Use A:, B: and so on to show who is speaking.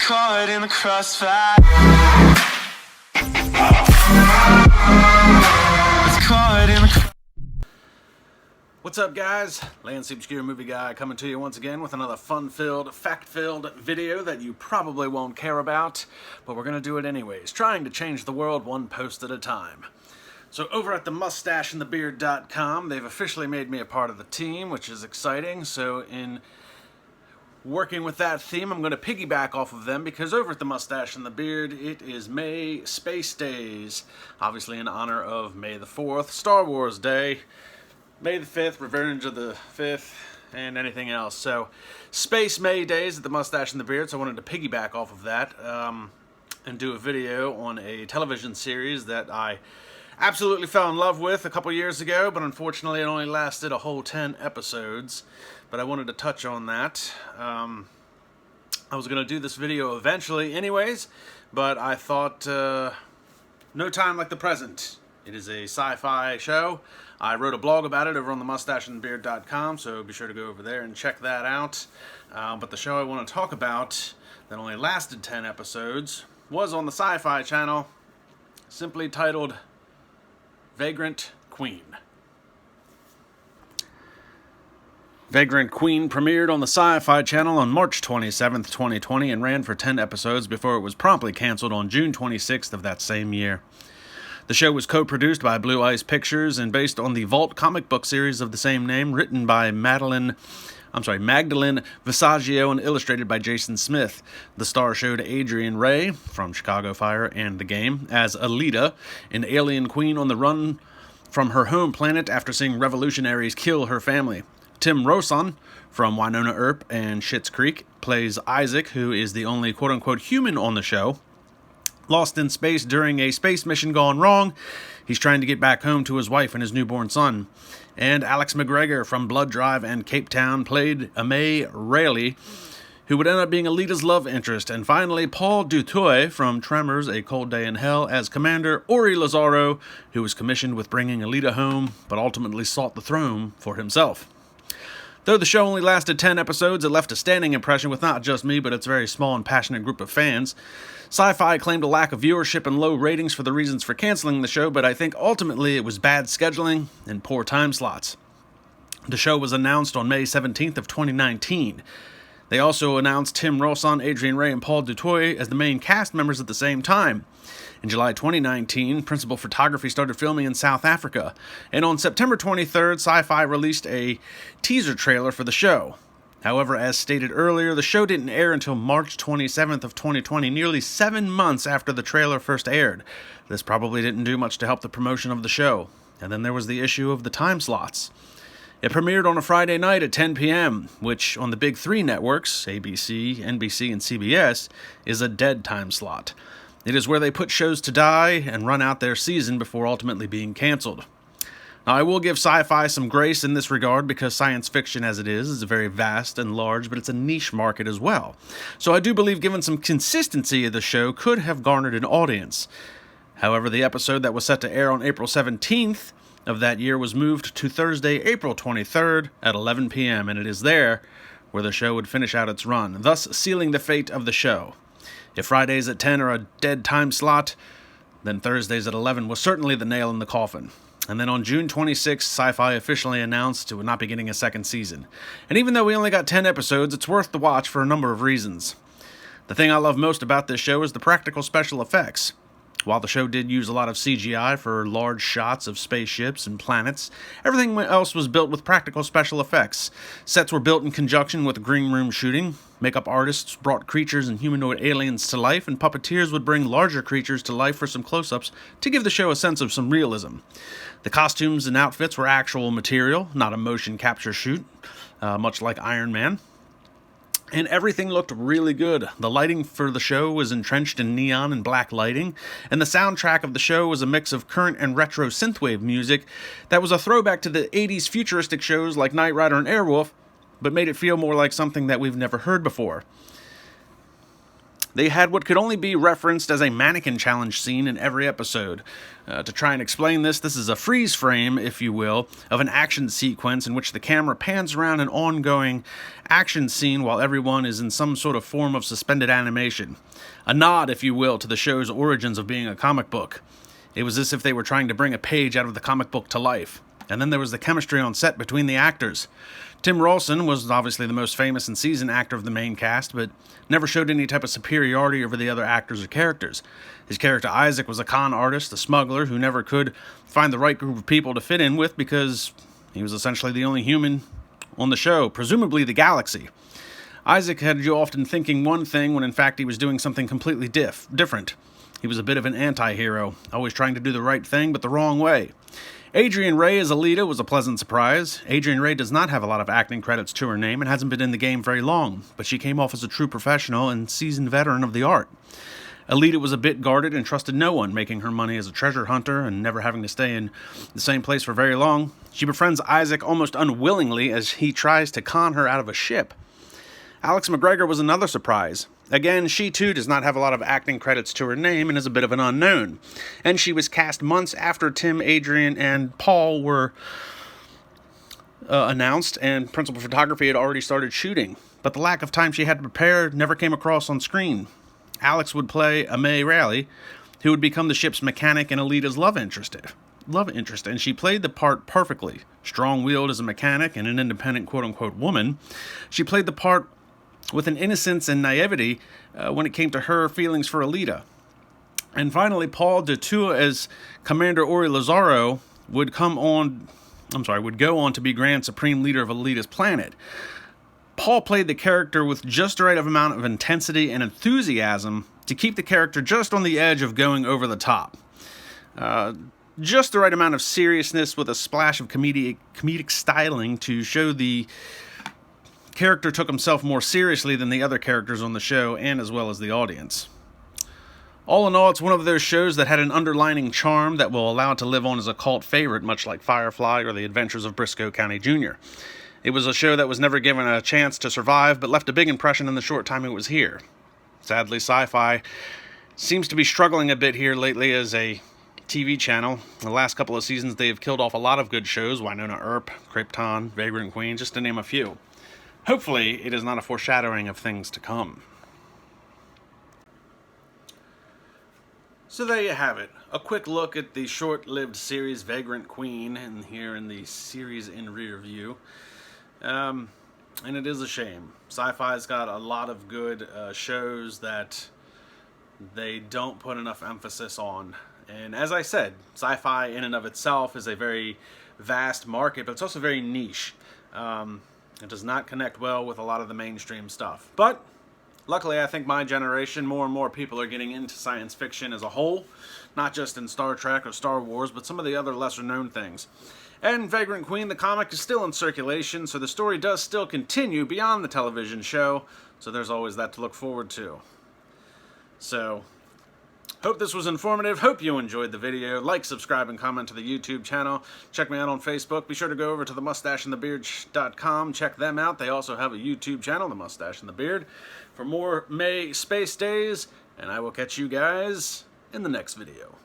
A: caught in the crossfire. It's caught in the
B: What's up, guys? Lance the Obscure Movie Guy coming to you once again with another fun-filled, fact-filled video that you probably won't care about, but we're gonna do it anyways, trying to change the world one post at a time. So over at the mustacheandthebeard.com, they've officially made me a part of the team, which is exciting. So in working with that theme, I'm going to piggyback off of them, because over at the Mustache and the Beard, it is May Space Days, obviously in honor of May the 4th, Star Wars Day, May the 5th, Revenge of the 5th, and anything else. So Space May Days at the Mustache and the Beard, so I wanted to piggyback off of that and do a video on a television series that I absolutely fell in love with a couple years ago, but unfortunately it only lasted a whole 10 episodes. But I wanted to touch on that. I was going to do this video eventually anyways, but I thought no time like the present. It is a sci-fi show. I wrote a blog about it over on the mustacheandthebeard.com, so be sure to go over there and check that out. But the show I want to talk about that only lasted 10 episodes was on the SyFY channel, simply titled Vagrant Queen. Vagrant Queen premiered on the SyFY channel on March 27th, 2020 and ran for 10 episodes before it was promptly canceled on June 26th of that same year. The show was co-produced by Blue Ice Pictures and based on the Vault comic book series of the same name, written by Magdalene Visaggio and illustrated by Jason Smith. The star showed Adriyan Ray, from Chicago Fire and The Game, as Alita, an alien queen on the run from her home planet after seeing revolutionaries kill her family. Tim Rozon, from Winona Earp and Schitt's Creek, plays Isaac, who is the only quote-unquote human on the show. Lost in space during a space mission gone wrong, he's trying to get back home to his wife and his newborn son. And Alex McGregor from Blood Drive and Cape Town played Amay Rayleigh, who would end up being Alita's love interest. And finally, Paul Dutoit from Tremors, A Cold Day in Hell, as Commander Ori Lazaro, who was commissioned with bringing Alita home, but ultimately sought the throne for himself. Though the show only lasted 10 episodes, it left a standing impression with not just me, but its very small and passionate group of fans. SyFY claimed a lack of viewership and low ratings for the reasons for canceling the show, but I think ultimately it was bad scheduling and poor time slots. The show was announced on May 17th of 2019. They also announced Tim Rozon, Adriyan Ray, and Paul Dutoit as the main cast members at the same time. In July 2019, principal photography started filming in South Africa, and on September 23rd, SyFY released a teaser trailer for the show. However, as stated earlier, the show didn't air until March 27th of 2020, nearly 7 months after the trailer first aired. This probably didn't do much to help the promotion of the show. And then there was the issue of the time slots. It premiered on a Friday night at 10 p.m., which on the big three networks, ABC, NBC, and CBS, is a dead time slot. It is where they put shows to die and run out their season before ultimately being canceled. Now, I will give SyFY some grace in this regard, because science fiction as it is very vast and large, but it's a niche market as well. So I do believe given some consistency, the show could have garnered an audience. However, the episode that was set to air on April 17th of that year was moved to Thursday, April 23rd at 11 p.m., and it is there where the show would finish out its run, thus sealing the fate of the show. If Fridays at 10 are a dead time slot, then Thursdays at 11 was certainly the nail in the coffin. And then on June 26th, SyFY officially announced it would not be getting a second season. And even though we only got 10 episodes, it's worth the watch for a number of reasons. The thing I love most about this show is the practical special effects. While the show did use a lot of CGI for large shots of spaceships and planets, everything else was built with practical special effects. Sets were built in conjunction with green room shooting, makeup artists brought creatures and humanoid aliens to life, and puppeteers would bring larger creatures to life for some close-ups to give the show a sense of some realism. The costumes and outfits were actual material, not a motion capture shoot, much like Iron Man. And everything looked really good. The lighting for the show was entrenched in neon and black lighting, and the soundtrack of the show was a mix of current and retro synthwave music that was a throwback to the 80s futuristic shows like Knight Rider and Airwolf, but made it feel more like something that we've never heard before. they had what could only be referenced as a mannequin challenge scene in every episode. To try and explain this is a freeze frame, if you will, of an action sequence in which the camera pans around an ongoing action scene while everyone is in some sort of form of suspended animation. A nod, if you will, to the show's origins of being a comic book. It was as if they were trying to bring a page out of the comic book to life. And then there was the chemistry on set between the actors. Tim Rozon was obviously the most famous and seasoned actor of the main cast, but never showed any type of superiority over the other actors or characters. His character Isaac was a con artist, a smuggler who never could find the right group of people to fit in with because he was essentially the only human on the show, presumably the galaxy. Isaac had you often thinking one thing when in fact he was doing something completely different. He was a bit of an anti-hero, always trying to do the right thing but the wrong way. Adriyan Ray as Alita was a pleasant surprise. Adriyan Ray does not have a lot of acting credits to her name and hasn't been in the game very long, but she came off as a true professional and seasoned veteran of the art. Alita was a bit guarded and trusted no one, making her money as a treasure hunter and never having to stay in the same place for very long. She befriends Isaac almost unwillingly as he tries to con her out of a ship. Alex McGregor was another surprise. Again, she too does not have a lot of acting credits to her name and is a bit of an unknown. And she was cast months after Tim, Adrian, and Paul were announced and principal photography had already started shooting. But the lack of time she had to prepare never came across on screen. Alex would play Amay Raleigh, who would become the ship's mechanic and Alita's love interest, and she played the part perfectly. Strong-willed as a mechanic and an independent quote-unquote woman, she played the part with an innocence and naivety when it came to her feelings for Alita. And finally, Paul Dutua as Commander Ori Lazaro would go on to be Grand Supreme Leader of Alita's planet. Paul played the character with just the right amount of intensity and enthusiasm to keep the character just on the edge of going over the top. Just the right amount of seriousness with a splash of comedic styling to show the character took himself more seriously than the other characters on the show and as well as the audience. All in all, it's one of those shows that had an underlining charm that will allow it to live on as a cult favorite, much like Firefly or The Adventures of Briscoe County Jr. It was a show that was never given a chance to survive, but left a big impression in the short time it was here. Sadly, SyFY seems to be struggling a bit here lately as a TV channel. The last couple of seasons, they have killed off a lot of good shows, Wynonna Earp, Krypton, Vagrant Queen, just to name a few. Hopefully, it is not a foreshadowing of things to come. So there you have it. A quick look at the short-lived series Vagrant Queen, and here in the series in Rearview. And it is a shame. SyFY's got a lot of good shows that they don't put enough emphasis on. And as I said, SyFY in and of itself is a very vast market, but it's also very niche. It does not connect well with a lot of the mainstream stuff. But luckily, I think my generation, more and more people are getting into science fiction as a whole, not just in Star Trek or Star Wars, but some of the other lesser-known things. And Vagrant Queen, the comic, is still in circulation, so the story does still continue beyond the television show, so there's always that to look forward to. So, hope this was informative. Hope you enjoyed the video. Like, subscribe, and comment to the YouTube channel. Check me out on Facebook. Be sure to go over to themustacheandthebeard.com. Check them out. They also have a YouTube channel, The Mustache and the Beard, for more May Space Days. And I will catch you guys in the next video.